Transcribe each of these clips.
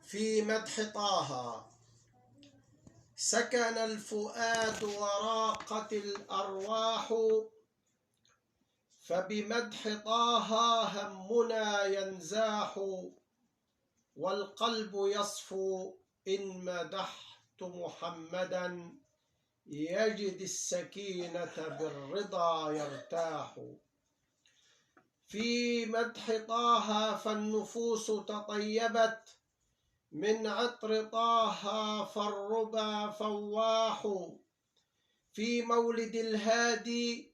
في مدح طه. سكن الفؤاد وراقت الأرواح، فبمدح طه همنا ينزاح، والقلب يصفو إن مدحت محمدا، يجد السكينة بالرضا يرتاح. في مدح طه فالنفوس تطيبت، من عطر طه فالربا فواح. في مولد الهادي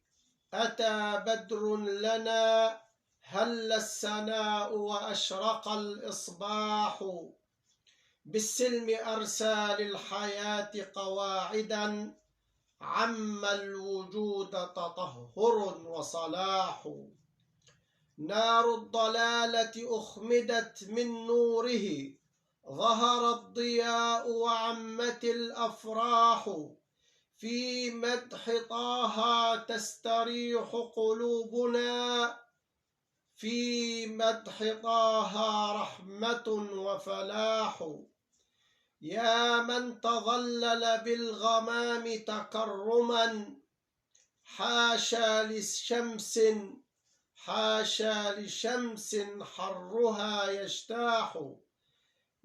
أتى بدر لنا، هل السناء وأشرق الإصباح. بالسلم أرسى للحياة قواعدا، عم الوجود تطهر وصلاح. نار الضلالة أخمدت من نوره، ظهر الضياء وعمت الأفراح. في مدح طه تستريح قلوبنا، في مدح طه رحمة وفلاح. يا من تظلل بالغمام تكرما، حاشا لشمس حرها يجتاح.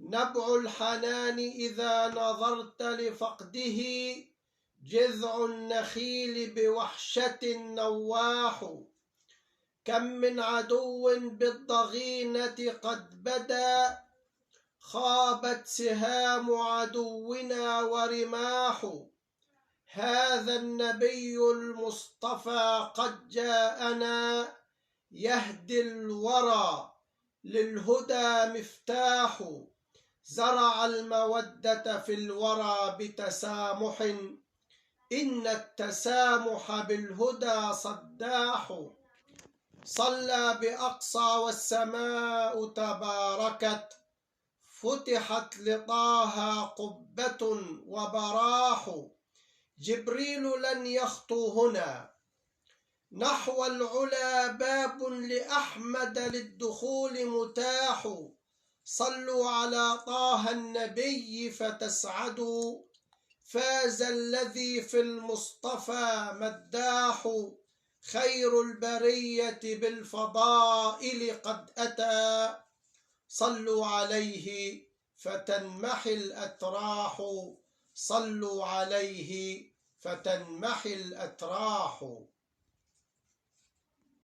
نبع الحنان إذا نظرت لفقده، جذع النخيل بوحشة نواح. كم من عدو بالضغينة قد بدا، خابت سهام عدونا ورماح. هذا النبي المصطفى قد جاءنا، يهدي الورى للهدى مفتاح. زرع المودة في الورى بتسامح، إن التسامح بالهدى صداح. صلى بأقصى والسماء تباركت، فتحت لطه قبة وبراح. جبريل لن يخطو هنا، نحو العلا باب لأحمد للدخول متاح. صلوا على طه النبي فتسعدوا، فاز الذي في المصطفى مداح. خير البرية بالفضائل قد أتى، صلوا عليه فتنمحي الأتراح. صلوا عليه فتنمحي الأتراح.